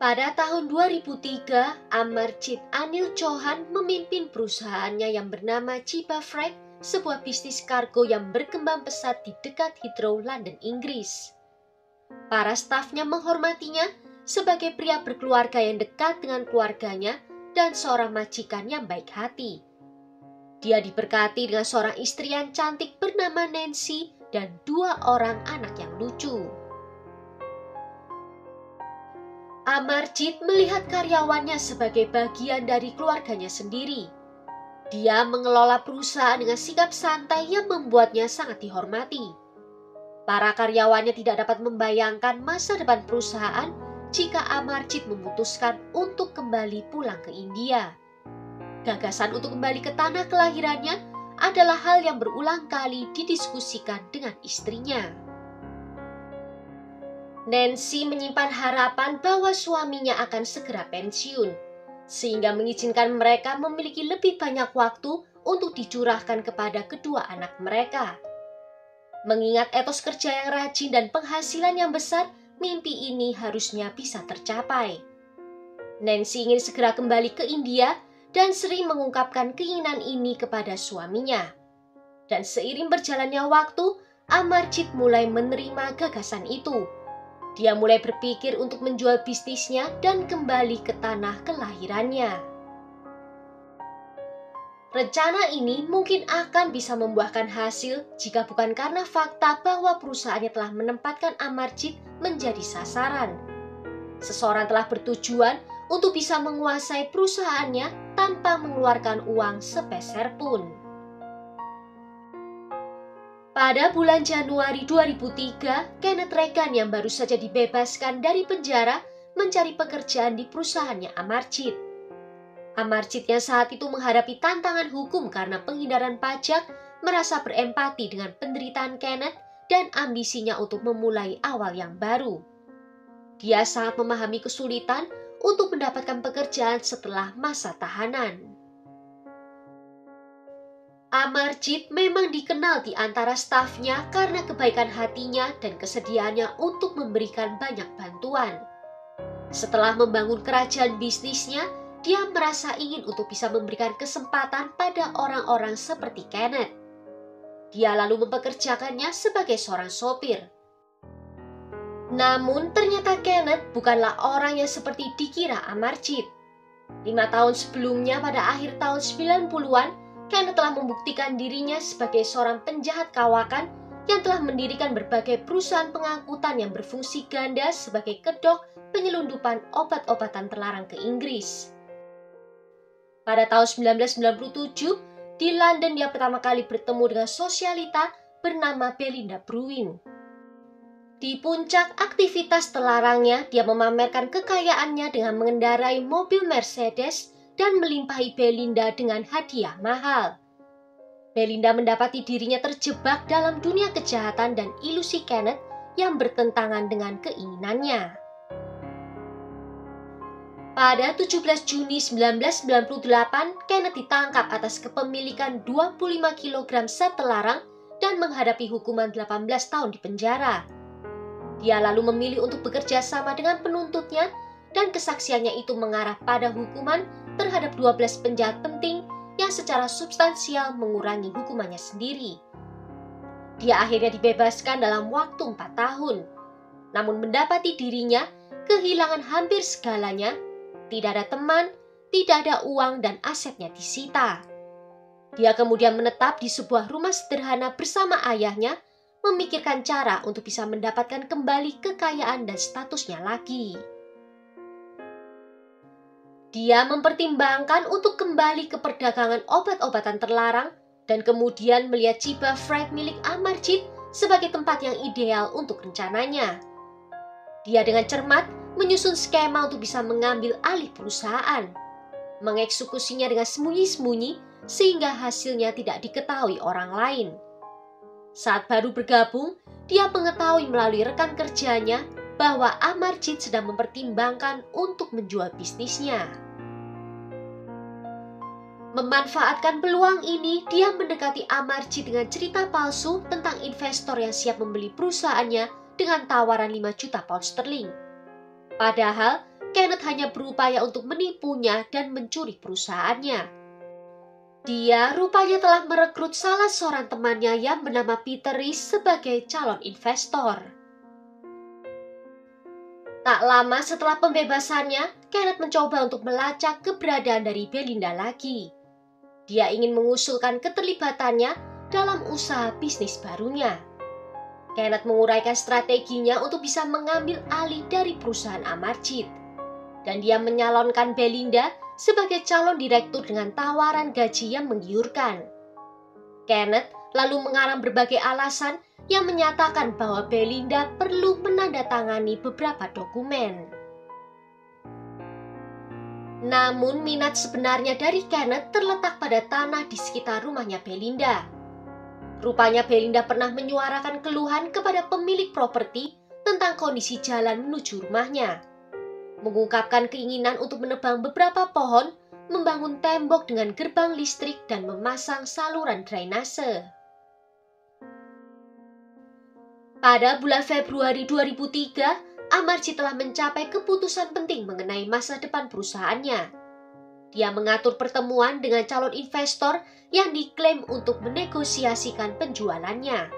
Pada tahun 2003, Amarjit Anil Chauhan memimpin perusahaannya yang bernama Chiba Freight, sebuah bisnis kargo yang berkembang pesat di dekat Heathrow, London, Inggris. Para stafnya menghormatinya sebagai pria berkeluarga yang dekat dengan keluarganya dan seorang majikan yang baik hati. Dia diberkati dengan seorang istri yang cantik bernama Nancy dan 2 orang anak yang lucu. Amarjit melihat karyawannya sebagai bagian dari keluarganya sendiri. Dia mengelola perusahaan dengan sikap santai yang membuatnya sangat dihormati. Para karyawannya tidak dapat membayangkan masa depan perusahaan jika Amarjit memutuskan untuk kembali pulang ke India. Gagasan untuk kembali ke tanah kelahirannya adalah hal yang berulang kali didiskusikan dengan istrinya. Nancy menyimpan harapan bahwa suaminya akan segera pensiun, sehingga mengizinkan mereka memiliki lebih banyak waktu untuk dicurahkan kepada kedua anak mereka. Mengingat etos kerja yang rajin dan penghasilan yang besar, mimpi ini harusnya bisa tercapai. Nancy ingin segera kembali ke India dan sering mengungkapkan keinginan ini kepada suaminya. Dan seiring berjalannya waktu, Amarjit mulai menerima gagasan itu. Dia mulai berpikir untuk menjual bisnisnya dan kembali ke tanah kelahirannya. Rencana ini mungkin akan bisa membuahkan hasil jika bukan karena fakta bahwa perusahaannya telah menempatkan Amarjit menjadi sasaran. Seseorang telah bertujuan untuk bisa menguasai perusahaannya tanpa mengeluarkan uang sepeser pun. Pada bulan Januari 2003, Kenneth Reagan yang baru saja dibebaskan dari penjara mencari pekerjaan di perusahaannya Amarjit. Amarjit yang saat itu menghadapi tantangan hukum karena penghindaran pajak merasa berempati dengan penderitaan Kenneth dan ambisinya untuk memulai awal yang baru. Dia sangat memahami kesulitan untuk mendapatkan pekerjaan setelah masa tahanan. Amarjit memang dikenal di antara stafnya karena kebaikan hatinya dan kesediaannya untuk memberikan banyak bantuan. Setelah membangun kerajaan bisnisnya, dia merasa ingin untuk bisa memberikan kesempatan pada orang-orang seperti Kenneth. Dia lalu mempekerjakannya sebagai seorang sopir. Namun ternyata Kenneth bukanlah orang yang seperti dikira Amarjit. 5 tahun sebelumnya, pada akhir tahun 90-an, Kenneth telah membuktikan dirinya sebagai seorang penjahat kawakan yang telah mendirikan berbagai perusahaan pengangkutan yang berfungsi ganda sebagai kedok penyelundupan obat-obatan terlarang ke Inggris. Pada tahun 1997, di London dia pertama kali bertemu dengan sosialita bernama Belinda Bruin. Di puncak aktivitas terlarangnya, dia memamerkan kekayaannya dengan mengendarai mobil Mercedes dan melimpahi Belinda dengan hadiah mahal. Belinda mendapati dirinya terjebak dalam dunia kejahatan dan ilusi Kenneth yang bertentangan dengan keinginannya. Pada 17 Juni 1998, Kenneth ditangkap atas kepemilikan 25 kg zat terlarang dan menghadapi hukuman 18 tahun di penjara. Dia lalu memilih untuk bekerja sama dengan penuntutnya dan kesaksiannya itu mengarah pada hukuman terhadap 12 penjahat penting yang secara substansial mengurangi hukumannya sendiri. Dia akhirnya dibebaskan dalam waktu 4 tahun. Namun mendapati dirinya kehilangan hampir segalanya, tidak ada teman, tidak ada uang dan asetnya disita. Dia kemudian menetap di sebuah rumah sederhana bersama ayahnya, memikirkan cara untuk bisa mendapatkan kembali kekayaan dan statusnya lagi. Dia mempertimbangkan untuk kembali ke perdagangan obat-obatan terlarang dan kemudian melihat Chiba Freight milik Amarjit sebagai tempat yang ideal untuk rencananya. Dia dengan cermat menyusun skema untuk bisa mengambil alih perusahaan, mengeksekusinya dengan sembunyi-sembunyi sehingga hasilnya tidak diketahui orang lain. Saat baru bergabung, dia mengetahui melalui rekan kerjanya bahwa Amarjit sedang mempertimbangkan untuk menjual bisnisnya. Memanfaatkan peluang ini, dia mendekati Amarjit dengan cerita palsu tentang investor yang siap membeli perusahaannya dengan tawaran 5 juta pound sterling. Padahal, Kenneth hanya berupaya untuk menipunya dan mencuri perusahaannya. Dia rupanya telah merekrut salah seorang temannya yang bernama Peter Reese sebagai calon investor. Tak lama setelah pembebasannya, Kenneth mencoba untuk melacak keberadaan dari Belinda lagi. Dia ingin mengusulkan keterlibatannya dalam usaha bisnis barunya. Kenneth menguraikan strateginya untuk bisa mengambil alih dari perusahaan Amarjit. Dan dia menyalonkan Belinda sebagai calon direktur dengan tawaran gaji yang menggiurkan. Kenneth lalu mengarang berbagai alasan yang menyatakan bahwa Belinda perlu menandatangani beberapa dokumen. Namun minat sebenarnya dari Kenneth terletak pada tanah di sekitar rumahnya Belinda. Rupanya Belinda pernah menyuarakan keluhan kepada pemilik properti tentang kondisi jalan menuju rumahnya. Mengungkapkan keinginan untuk menebang beberapa pohon, membangun tembok dengan gerbang listrik, dan memasang saluran drainase. Pada bulan Februari 2003, Amarjit telah mencapai keputusan penting mengenai masa depan perusahaannya. Dia mengatur pertemuan dengan calon investor yang diklaim untuk menegosiasikan penjualannya.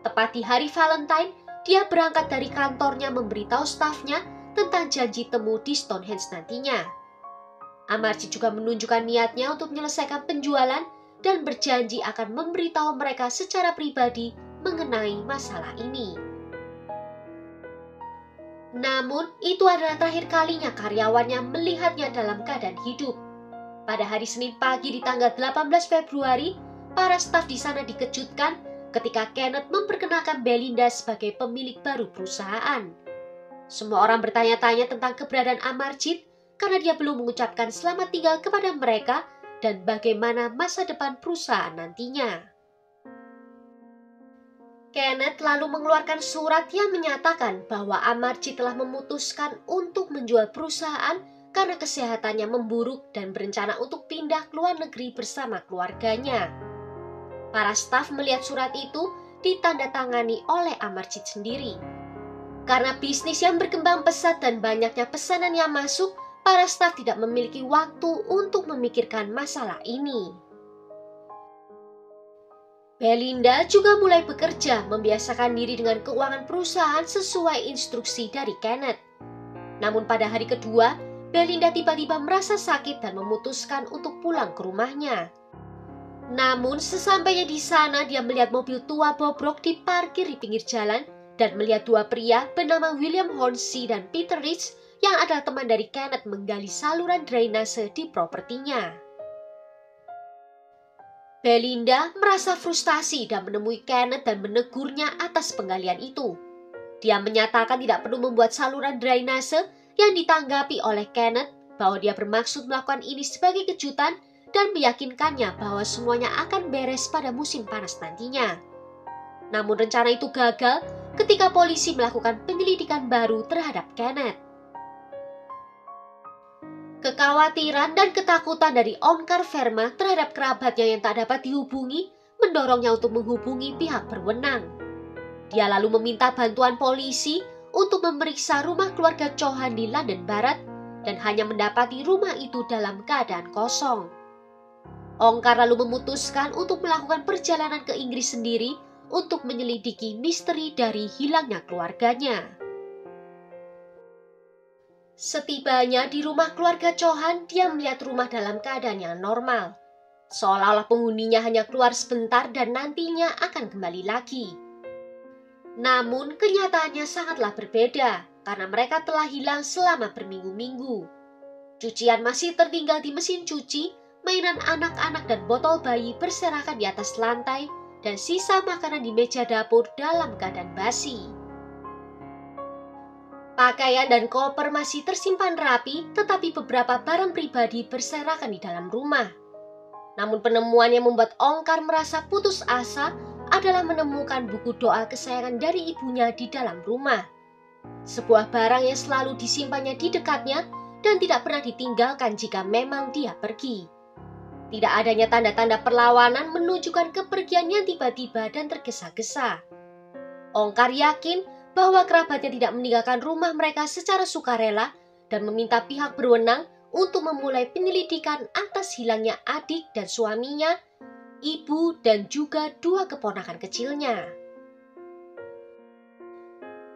Tepat di hari Valentine, dia berangkat dari kantornya memberitahu stafnya tentang janji temu di Stonehenge nantinya. Amarjit juga menunjukkan niatnya untuk menyelesaikan penjualan dan berjanji akan memberitahu mereka secara pribadi mengenai masalah ini. Namun, itu adalah terakhir kalinya karyawannya melihatnya dalam keadaan hidup. Pada hari Senin pagi di tanggal 18 Februari, para staf di sana dikejutkan ketika Kenneth memperkenalkan Belinda sebagai pemilik baru perusahaan. Semua orang bertanya-tanya tentang keberadaan Amarjit karena dia belum mengucapkan selamat tinggal kepada mereka dan bagaimana masa depan perusahaan nantinya. Kenneth lalu mengeluarkan surat yang menyatakan bahwa Amarjit telah memutuskan untuk menjual perusahaan karena kesehatannya memburuk dan berencana untuk pindah ke luar negeri bersama keluarganya. Para staf melihat surat itu ditandatangani oleh Amarjit sendiri. Karena bisnis yang berkembang pesat dan banyaknya pesanan yang masuk, para staf tidak memiliki waktu untuk memikirkan masalah ini. Belinda juga mulai bekerja membiasakan diri dengan keuangan perusahaan sesuai instruksi dari Kenneth. Namun pada hari kedua, Belinda tiba-tiba merasa sakit dan memutuskan untuk pulang ke rumahnya. Namun sesampainya di sana dia melihat mobil tua bobrok diparkir di pinggir jalan dan melihat dua pria bernama William Hornsey dan Peter Reese yang adalah teman dari Kenneth menggali saluran drainase di propertinya. Belinda merasa frustasi dan menemui Kenneth dan menegurnya atas penggalian itu. Dia menyatakan tidak perlu membuat saluran drainase yang ditanggapi oleh Kenneth bahwa dia bermaksud melakukan ini sebagai kejutan dan meyakinkannya bahwa semuanya akan beres pada musim panas nantinya. Namun rencana itu gagal ketika polisi melakukan penyelidikan baru terhadap Kenneth. Kekhawatiran dan ketakutan dari Onkar Verma terhadap kerabatnya yang tak dapat dihubungi mendorongnya untuk menghubungi pihak berwenang. Dia lalu meminta bantuan polisi untuk memeriksa rumah keluarga Chauhan di London Barat dan hanya mendapati rumah itu dalam keadaan kosong. Onkar lalu memutuskan untuk melakukan perjalanan ke Inggris sendiri untuk menyelidiki misteri dari hilangnya keluarganya. Setibanya di rumah keluarga Chauhan, dia melihat rumah dalam keadaan yang normal. Seolah-olah penghuninya hanya keluar sebentar dan nantinya akan kembali lagi. Namun kenyataannya sangatlah berbeda karena mereka telah hilang selama berminggu-minggu. Cucian masih tertinggal di mesin cuci, mainan anak-anak dan botol bayi berserakan di atas lantai, dan sisa makanan di meja dapur dalam keadaan basi. Pakaian dan koper masih tersimpan rapi, tetapi beberapa barang pribadi berserakan di dalam rumah. Namun penemuan yang membuat Onkar merasa putus asa adalah menemukan buku doa kesayangan dari ibunya di dalam rumah. Sebuah barang yang selalu disimpannya di dekatnya dan tidak pernah ditinggalkan jika memang dia pergi. Tidak adanya tanda-tanda perlawanan menunjukkan kepergian yang tiba-tiba dan tergesa-gesa. Onkar yakin bahwa kerabatnya tidak meninggalkan rumah mereka secara sukarela dan meminta pihak berwenang untuk memulai penyelidikan atas hilangnya adik dan suaminya, ibu, dan juga 2 keponakan kecilnya.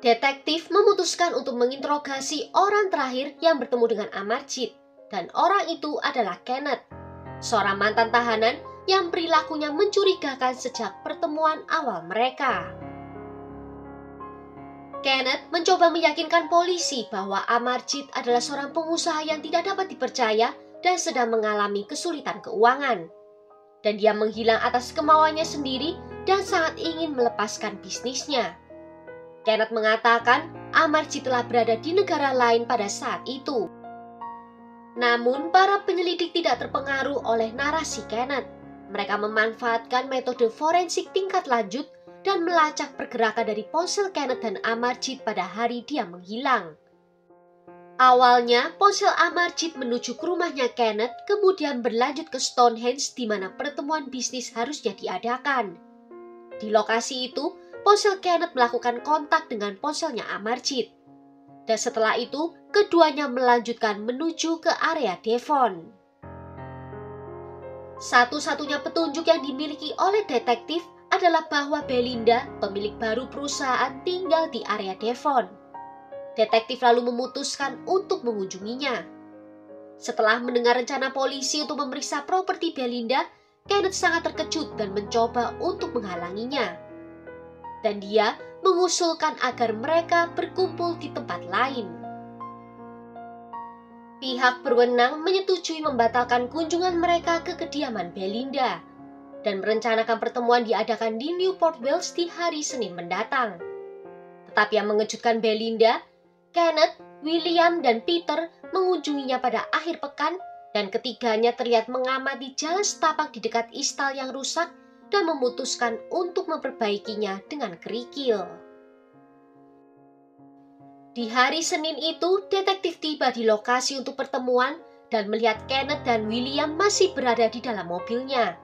Detektif memutuskan untuk menginterogasi orang terakhir yang bertemu dengan Amarjid, dan orang itu adalah Kenneth, seorang mantan tahanan yang perilakunya mencurigakan sejak pertemuan awal mereka. Kenneth mencoba meyakinkan polisi bahwa Amarjid adalah seorang pengusaha yang tidak dapat dipercaya dan sedang mengalami kesulitan keuangan. Dan dia menghilang atas kemauannya sendiri dan sangat ingin melepaskan bisnisnya. Kenneth mengatakan Amarjid telah berada di negara lain pada saat itu. Namun para penyelidik tidak terpengaruh oleh narasi Kenneth. Mereka memanfaatkan metode forensik tingkat lanjut dan melacak pergerakan dari ponsel Kenneth dan Amarjid pada hari dia menghilang. Awalnya, ponsel Amarjid menuju ke rumahnya Kenneth, kemudian berlanjut ke Stonehenge di mana pertemuan bisnis harusnya diadakan. Di lokasi itu, ponsel Kenneth melakukan kontak dengan ponselnya Amarjid. Dan setelah itu, keduanya melanjutkan menuju ke area Devon. Satu-satunya petunjuk yang dimiliki oleh detektif adalah bahwa Belinda, pemilik baru perusahaan, tinggal di area Devon. Detektif lalu memutuskan untuk mengunjunginya. Setelah mendengar rencana polisi untuk memeriksa properti Belinda, Kenneth sangat terkejut dan mencoba untuk menghalanginya. Dan dia mengusulkan agar mereka berkumpul di tempat lain. Pihak berwenang menyetujui membatalkan kunjungan mereka ke kediaman Belinda dan merencanakan pertemuan diadakan di Newport Wales di hari Senin mendatang. Tetapi yang mengejutkan Belinda, Kenneth, William, dan Peter mengunjunginya pada akhir pekan dan ketiganya terlihat mengamati jalan setapak di dekat istal yang rusak dan memutuskan untuk memperbaikinya dengan kerikil. Di hari Senin itu, detektif tiba di lokasi untuk pertemuan dan melihat Kenneth dan William masih berada di dalam mobilnya.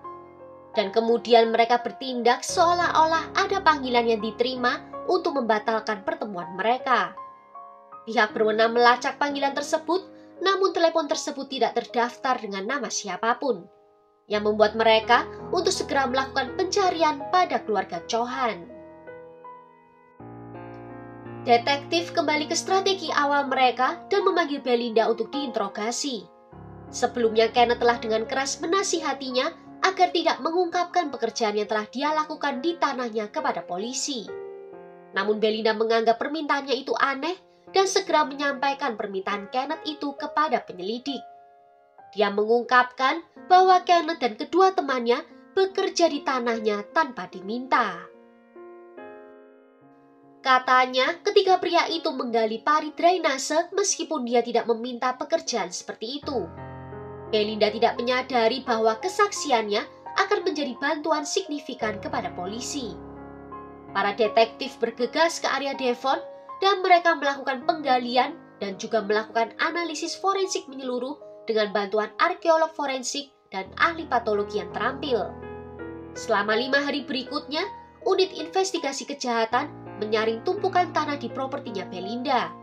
Dan kemudian mereka bertindak seolah-olah ada panggilan yang diterima untuk membatalkan pertemuan mereka. Pihak berwenang melacak panggilan tersebut, namun telepon tersebut tidak terdaftar dengan nama siapapun, yang membuat mereka untuk segera melakukan pencarian pada keluarga Chauhan. Detektif kembali ke strategi awal mereka dan memanggil Belinda untuk diinterogasi. Sebelumnya Kenneth telah dengan keras menasihatinya agar tidak mengungkapkan pekerjaan yang telah dia lakukan di tanahnya kepada polisi. Namun Belinda menganggap permintaannya itu aneh dan segera menyampaikan permintaan Kenneth itu kepada penyelidik. Dia mengungkapkan bahwa Kenneth dan kedua temannya bekerja di tanahnya tanpa diminta. Katanya, ketika pria itu menggali parit drainase meskipun dia tidak meminta pekerjaan seperti itu. Belinda tidak menyadari bahwa kesaksiannya akan menjadi bantuan signifikan kepada polisi. Para detektif bergegas ke area Devon dan mereka melakukan penggalian dan juga melakukan analisis forensik menyeluruh dengan bantuan arkeolog forensik dan ahli patologi yang terampil. Selama 5 hari berikutnya, unit investigasi kejahatan menyaring tumpukan tanah di propertinya Belinda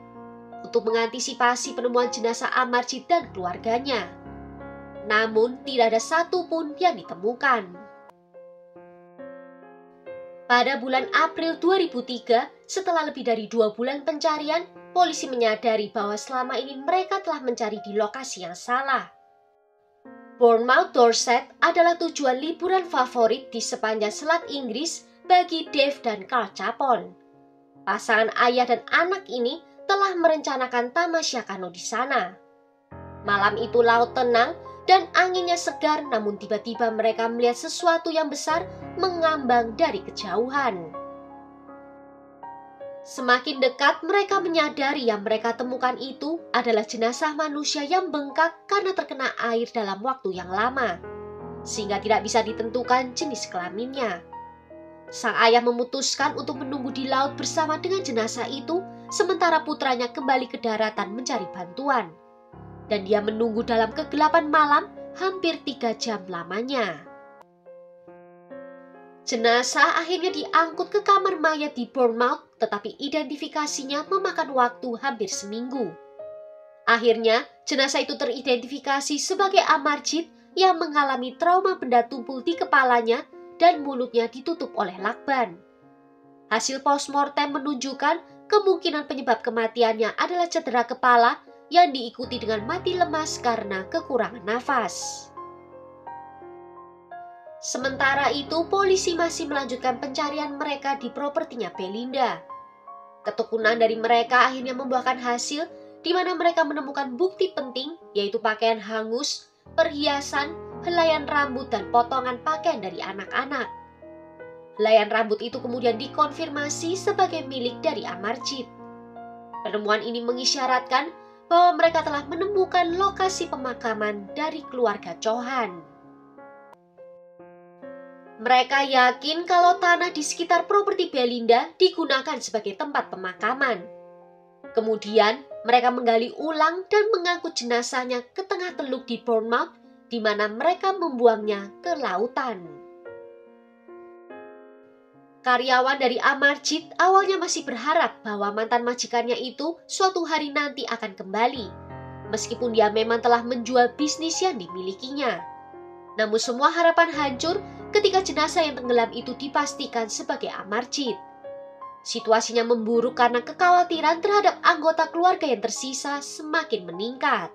untuk mengantisipasi penemuan jenazah Amarjid dan keluarganya. Namun tidak ada satu pun yang ditemukan. Pada bulan April 2003, setelah lebih dari 2 bulan pencarian, polisi menyadari bahwa selama ini mereka telah mencari di lokasi yang salah. Bournemouth, Dorset adalah tujuan liburan favorit di sepanjang Selat Inggris bagi Dave dan Carl Chapon. Pasangan ayah dan anak ini telah merencanakan tamasya kano di sana. Malam itu laut tenang dan anginnya segar, namun tiba-tiba mereka melihat sesuatu yang besar mengambang dari kejauhan. Semakin dekat, mereka menyadari yang mereka temukan itu adalah jenazah manusia yang bengkak karena terkena air dalam waktu yang lama, sehingga tidak bisa ditentukan jenis kelaminnya. Sang ayah memutuskan untuk menunggu di laut bersama dengan jenazah itu, sementara putranya kembali ke daratan mencari bantuan. Dan dia menunggu dalam kegelapan malam hampir 3 jam lamanya. Jenazah akhirnya diangkut ke kamar mayat di Bournemouth, tetapi identifikasinya memakan waktu hampir seminggu. Akhirnya, jenazah itu teridentifikasi sebagai Amarjid yang mengalami trauma benda tumpul di kepalanya dan mulutnya ditutup oleh lakban. Hasil postmortem menunjukkan kemungkinan penyebab kematiannya adalah cedera kepala yang diikuti dengan mati lemas karena kekurangan nafas. Sementara itu, polisi masih melanjutkan pencarian mereka di propertinya Belinda. Ketekunan dari mereka akhirnya membuahkan hasil di mana mereka menemukan bukti penting, yaitu pakaian hangus, perhiasan, helaian rambut, dan potongan pakaian dari anak-anak. Helaian rambut itu kemudian dikonfirmasi sebagai milik dari Amarjid. Penemuan ini mengisyaratkan bahwa mereka telah menemukan lokasi pemakaman dari keluarga Chauhan. Mereka yakin kalau tanah di sekitar properti Belinda digunakan sebagai tempat pemakaman. Kemudian, mereka menggali ulang dan mengangkut jenazahnya ke tengah teluk di Bournemouth, di mana mereka membuangnya ke lautan. Karyawan dari Amarjid awalnya masih berharap bahwa mantan majikannya itu suatu hari nanti akan kembali, meskipun dia memang telah menjual bisnis yang dimilikinya. Namun semua harapan hancur ketika jenazah yang tenggelam itu dipastikan sebagai Amarjid. Situasinya memburuk karena kekhawatiran terhadap anggota keluarga yang tersisa semakin meningkat.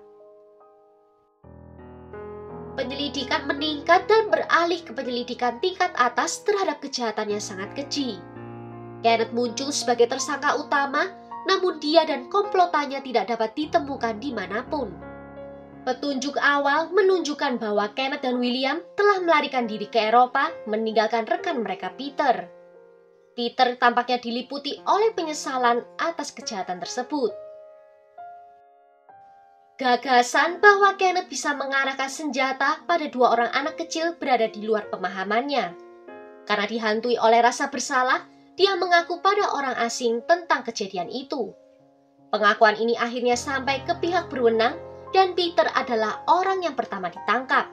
Penyelidikan meningkat dan beralih ke penyelidikan tingkat atas terhadap kejahatan yang sangat keji. Kenneth muncul sebagai tersangka utama, namun dia dan komplotannya tidak dapat ditemukan dimanapun. Petunjuk awal menunjukkan bahwa Kenneth dan William telah melarikan diri ke Eropa, meninggalkan rekan mereka Peter. Peter tampaknya diliputi oleh penyesalan atas kejahatan tersebut. Gagasan bahwa Kenneth bisa mengarahkan senjata pada dua orang anak kecil berada di luar pemahamannya. Karena dihantui oleh rasa bersalah, dia mengaku pada orang asing tentang kejadian itu. Pengakuan ini akhirnya sampai ke pihak berwenang, dan Peter adalah orang yang pertama ditangkap.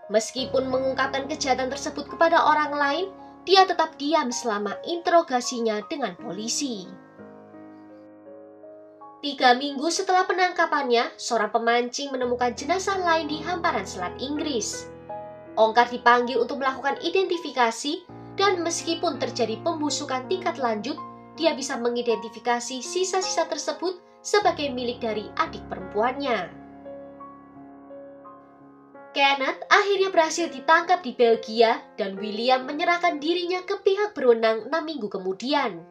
Meskipun mengungkapkan kejahatan tersebut kepada orang lain, dia tetap diam selama interogasinya dengan polisi. 3 minggu setelah penangkapannya, seorang pemancing menemukan jenazah lain di hamparan Selat Inggris. Ongkar dipanggil untuk melakukan identifikasi, dan meskipun terjadi pembusukan tingkat lanjut, dia bisa mengidentifikasi sisa-sisa tersebut sebagai milik dari adik perempuannya. Kenneth akhirnya berhasil ditangkap di Belgia dan William menyerahkan dirinya ke pihak berwenang 6 minggu kemudian.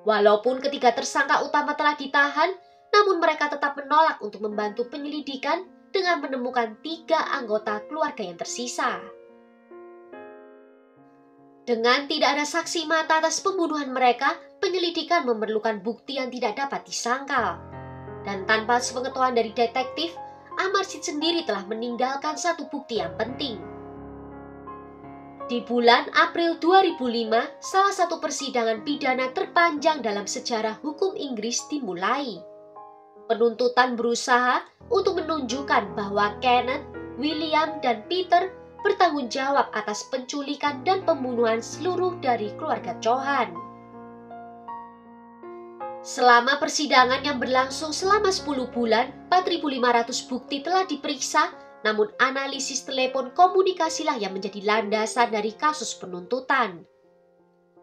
Walaupun ketiga tersangka utama telah ditahan, namun mereka tetap menolak untuk membantu penyelidikan dengan menemukan 3 anggota keluarga yang tersisa. Dengan tidak ada saksi mata atas pembunuhan mereka, penyelidikan memerlukan bukti yang tidak dapat disangkal. Dan tanpa sepengetahuan dari detektif, Amarjid sendiri telah meninggalkan satu bukti yang penting. Di bulan April 2005, salah satu persidangan pidana terpanjang dalam sejarah hukum Inggris dimulai. Penuntutan berusaha untuk menunjukkan bahwa Kenneth, William, dan Peter bertanggung jawab atas penculikan dan pembunuhan seluruh dari keluarga Chauhan. Selama persidangan yang berlangsung selama 10 bulan, 4.500 bukti telah diperiksa, namun analisis telepon komunikasilah yang menjadi landasan dari kasus penuntutan.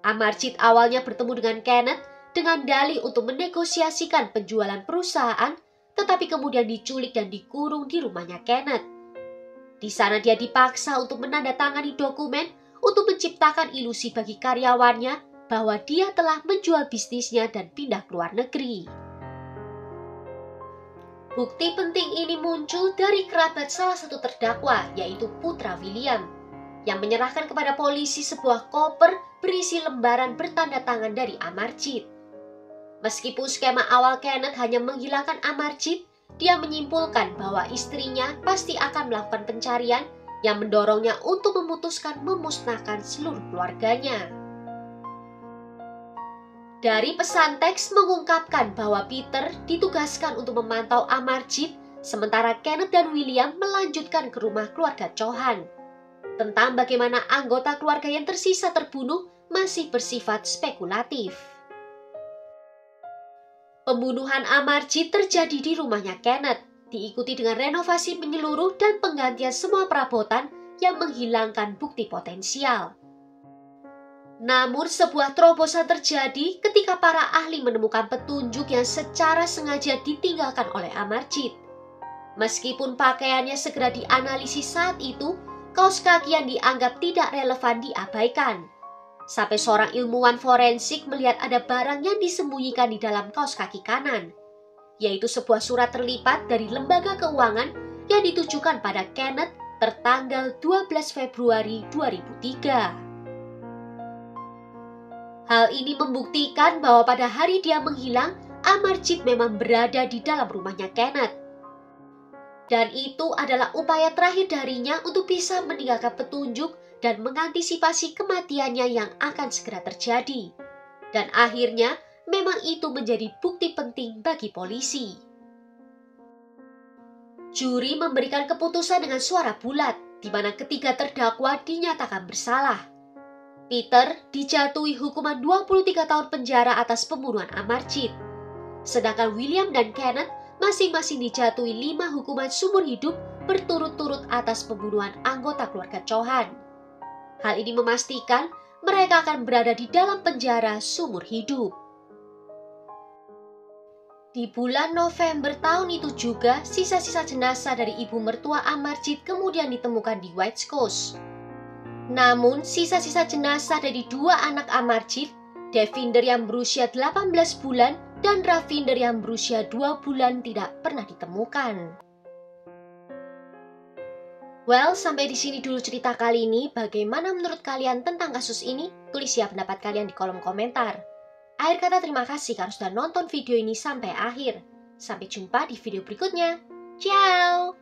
Amarjid awalnya bertemu dengan Kenneth dengan dalih untuk menegosiasikan penjualan perusahaan, tetapi kemudian diculik dan dikurung di rumahnya Kenneth. Di sana dia dipaksa untuk menandatangani dokumen untuk menciptakan ilusi bagi karyawannya bahwa dia telah menjual bisnisnya dan pindah ke luar negeri. Bukti penting ini muncul dari kerabat salah satu terdakwa, yaitu putra William, yang menyerahkan kepada polisi sebuah koper berisi lembaran bertanda tangan dari Amarjid. Meskipun skema awal Kenneth hanya menghilangkan Amarjid, dia menyimpulkan bahwa istrinya pasti akan melakukan pencarian yang mendorongnya untuk memutuskan memusnahkan seluruh keluarganya. Dari pesan teks mengungkapkan bahwa Peter ditugaskan untuk memantau Amarjid, sementara Kenneth dan William melanjutkan ke rumah keluarga Chauhan. Tentang bagaimana anggota keluarga yang tersisa terbunuh masih bersifat spekulatif. Pembunuhan Amarjit terjadi di rumahnya Kenneth, diikuti dengan renovasi menyeluruh dan penggantian semua perabotan yang menghilangkan bukti potensial. Namun sebuah terobosan terjadi ketika para ahli menemukan petunjuk yang secara sengaja ditinggalkan oleh Amarjit. Meskipun pakaiannya segera dianalisis saat itu, kaos kaki yang dianggap tidak relevan diabaikan. Sampai seorang ilmuwan forensik melihat ada barang yang disembunyikan di dalam kaos kaki kanan, yaitu sebuah surat terlipat dari lembaga keuangan yang ditujukan pada Kenneth tertanggal 12 Februari 2003. Hal ini membuktikan bahwa pada hari dia menghilang, Amarjit memang berada di dalam rumahnya Kenneth. Dan itu adalah upaya terakhir darinya untuk bisa meninggalkan petunjuk dan mengantisipasi kematiannya yang akan segera terjadi. Dan akhirnya, memang itu menjadi bukti penting bagi polisi. Juri memberikan keputusan dengan suara bulat, di mana ketiga terdakwa dinyatakan bersalah. Peter dijatuhi hukuman 23 tahun penjara atas pembunuhan Amarjit. Sedangkan William dan Kenneth masing-masing dijatuhi 5 hukuman seumur hidup berturut-turut atas pembunuhan anggota keluarga Chauhan. Hal ini memastikan mereka akan berada di dalam penjara seumur hidup. Di bulan November tahun itu juga, sisa-sisa jenazah dari ibu mertua Amarjit kemudian ditemukan di White Coast. Namun, sisa-sisa jenazah dari 2 anak Amarjit, Devinder yang berusia 18 bulan dan Ravinder yang berusia 2 bulan tidak pernah ditemukan. Well, sampai di sini dulu cerita kali ini. Bagaimana menurut kalian tentang kasus ini? Tulis ya pendapat kalian di kolom komentar. Akhir kata terima kasih karena sudah nonton video ini sampai akhir. Sampai jumpa di video berikutnya. Ciao!